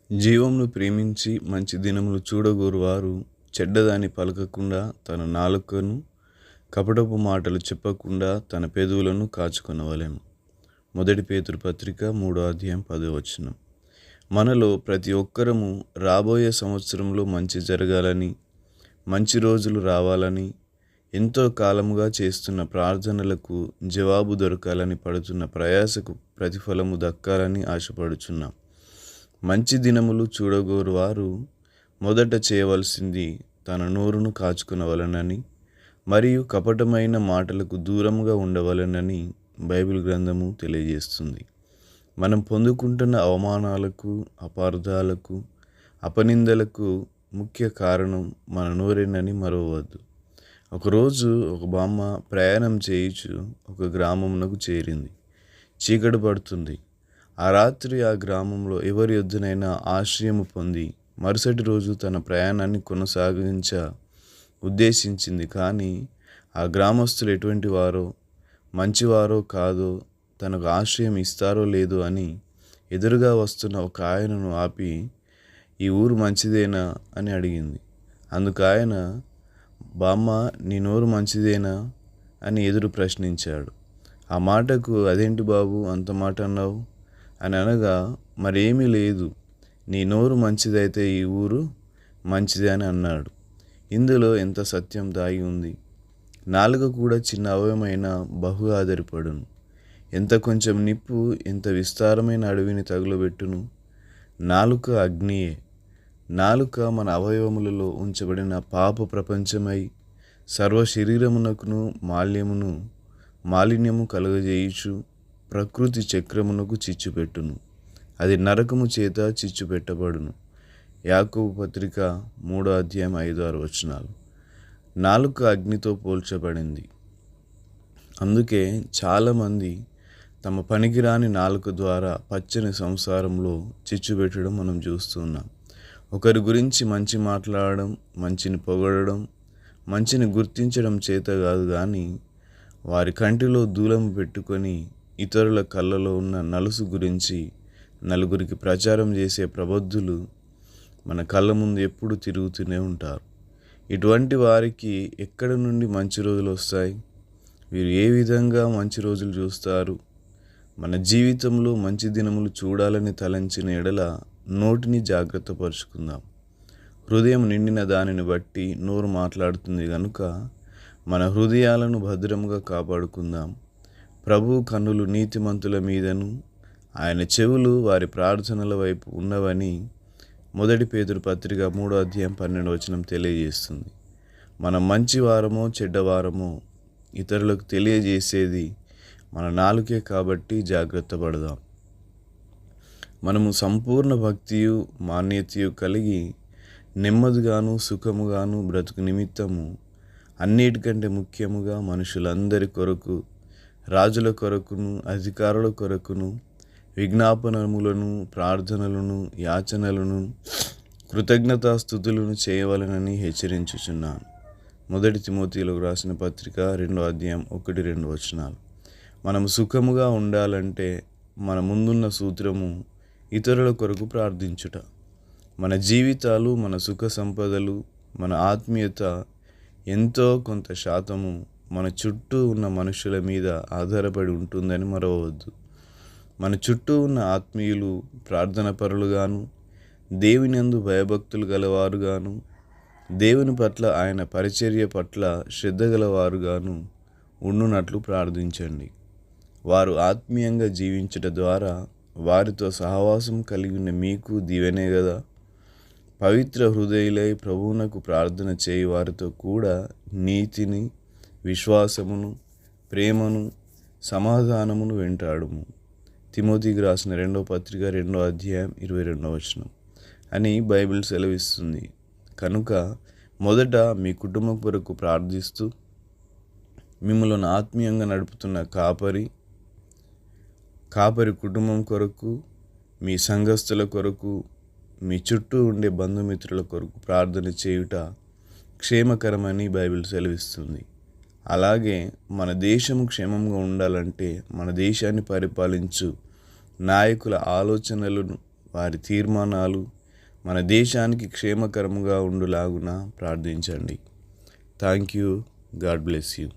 జీవమును ప్రేమించి మంచి దినములు చూడగోరువారు చెడ్డదాని పలకకుండా తన నాలుకను, కపటపు మాటలు చెప్పకుండా తన పెదవులను కాచుకొనవలెను. 1 పేతురు పత్రిక 3:10. మనలో ప్రతి ఒక్కరము రాబోయే సంవత్సరంలో మంచి జరగాలని, మంచి రోజులు రావాలని, ఎంతో కాలముగా చేస్తున్న ప్రార్థనలకు జవాబు దొరకాలని పడుతున్న ప్రయాసకు ప్రతిఫలము దక్కాలని ఆశపడుచున్నాం. మంచి దినములు చూడగోరు వారు మొదట చేయవలసింది తన నోరును కాచుకొనవలెనని మరియు కపటమైన మాటలకు దూరముగా ఉండవలెనని బైబిల్ గ్రంథము తెలియజేస్తుంది. మనం పొందుకుంటున్న అవమానాలకు, అపార్థాలకు, అపనిందలకు ముఖ్య కారణం మన నోరేనని మరవవద్దు. ఒకరోజు ఒక బామ్మ ప్రయాణం చేయుచు ఒక గ్రామమునకు చేరింది. చీకటి పడుతుంది. ఆ రాత్రి ఆ గ్రామంలో ఎవరి యొద్దనైనా ఆశ్రయము పొంది మరుసటి రోజు తన ప్రయాణాన్ని కొనసాగించ ఉద్దేశించింది. కానీ ఆ గ్రామస్తులు ఎటువంటి వారో, మంచివారో కాదో, తనకు ఆశ్రయం ఇస్తారో లేదో అని ఎదురుగా వస్తున్న ఒక ఆయనను ఆపి, ఈ ఊరు మంచిదేనా అని అడిగింది. అందుకు ఆయన, బామ్మ, నీ నోరు మంచిదేనా అని ఎదురు ప్రశ్నించాడు. ఆ మాటకు, అదేంటి బాబు అంత మాట అన్నావు అని అనగా, మరేమీ లేదు, నీ నోరు మంచిదైతే ఈ ఊరు మంచిదే అని అన్నాడు. ఇందులో ఎంత సత్యం దాగి ఉంది. నాలుక కూడా చిన్న అవయమైన బహు ఆధారపడును. ఎంత కొంచెం నిప్పు ఎంత విస్తారమైన అడవిని తగులబెట్టును. నాలుక అగ్నియే. నాలుక మన అవయవములలో ఉంచబడిన పాప ప్రపంచమై సర్వ శరీరమునకును మాలిన్యము కలుగజేయుచు ప్రకృతి చక్రమునకు చిచ్చు పెట్టును. అది నరకము చేత చిచ్చు పెట్టబడును. యాకోబు పత్రిక 3:5-6. నాలుక అగ్నితో పోల్చబడింది. అందుకే చాలామంది తమ పనికిరాని నాలుక ద్వారా పచ్చని సంసారంలో చిచ్చు పెట్టడం మనం చూస్తున్నాం. ఒకరి గురించి మంచి మాట్లాడడం, మంచిని పొగడడం, మంచిని గుర్తించడం చేత కాదు, కానీ వారి కంటిలో దూలము పెట్టుకొని ఇతరుల కళ్ళలో ఉన్న నలుసు గురించి నలుగురికి ప్రచారం చేసే ప్రబుద్ధులు మన కళ్ళ ముందు ఎప్పుడు తిరుగుతూనే ఉంటారు. ఇటువంటి వారికి ఎక్కడి నుండి మంచి రోజులు వస్తాయి? వీరు ఏ విధంగా మంచి రోజులు చూస్తారు? మన జీవితంలో మంచి దినములు చూడాలని తలంచిన ఎడల నోటిని జాగ్రత్త పరుచుకుందాం. హృదయం నిండిన దానిని బట్టి నోరు మాట్లాడుతుంది కనుక మన హృదయాలను భద్రముగా కాపాడుకుందాం. ప్రభు కన్నులు నీతిమంతుల మీదను, ఆయన చెవులు వారి ప్రార్థనల వైపు ఉన్నవని 1 పేతురు పత్రిక 3:12 తెలియజేస్తుంది. మనం మంచివారమో చెడ్డవారమో ఇతరులకు తెలియజేసేది మన నాలుకే కాబట్టి జాగ్రత్త పడదాం. మనము సంపూర్ణ భక్తియు మాన్యతయు కలిగి నెమ్మదిగాను సుఖముగాను బ్రతుకు నిమిత్తము అన్నిటికంటే ముఖ్యముగా మనుషులందరి కొరకు, రాజుల కొరకును, అధికారుల కొరకును విజ్ఞాపనములను, ప్రార్థనలను, యాచనలను, కృతజ్ఞతాస్తుతులను చేయవలెనని హెచ్చరించుచున్నాను. 1 తిమోతిలోకి రాసిన పత్రిక 2:1-2. మనము సుఖముగా ఉండాలంటే మన ముందున్న సూత్రము ఇతరుల కొరకు ప్రార్థించుట. మన జీవితాలు, మన సుఖ సంపదలు, మన ఆత్మీయత ఎంతో కొంత శాతము మన చుట్టూ ఉన్న మనుషుల మీద ఆధారపడి ఉంటుందని మరవవద్దు. మన చుట్టూ ఉన్న ఆత్మీయులు ప్రార్థన పరులుగాను, దేవునియందు భయభక్తులు గలవారుగాను, దేవుని పట్ల ఆయన పరిచర్య పట్ల శ్రద్ధ గలవారుగాను ఉండునట్లు ప్రార్థించండి. వారు ఆత్మీయంగా జీవించట ద్వారా వారితో సహవాసం కలిగి ఉన్న మీకు దీవెనే కదా. పవిత్ర హృదయులై ప్రభువునకు ప్రార్థన చేయి వారితో కూడా నీతిని, విశ్వాసమును, ప్రేమను, సమాధానమును వెంటాడుము. తిమోతికి రాసిన 2వ పత్రిక 2:22 అని బైబిల్ సెలవిస్తుంది. కనుక మొదట మీ కుటుంబం కొరకు ప్రార్థిస్తూ, మిమ్మల్ని ఆత్మీయంగా నడుపుతున్న కాపరి కుటుంబం కొరకు, మీ సంఘస్థుల కొరకు, మీ చుట్టూ ఉండే బంధుమిత్రుల కొరకు ప్రార్థన చేయుట క్షేమకరమని బైబిల్ సెలవిస్తుంది. అలాగే మన దేశం క్షేమంగా ఉండాలంటే మన దేశాన్ని పరిపాలించు నాయకుల ఆలోచనలను, వారి తీర్మానాలు మన దేశానికి క్షేమకరముగా ఉండులాగున ప్రార్థించండి. Thank you. God bless you.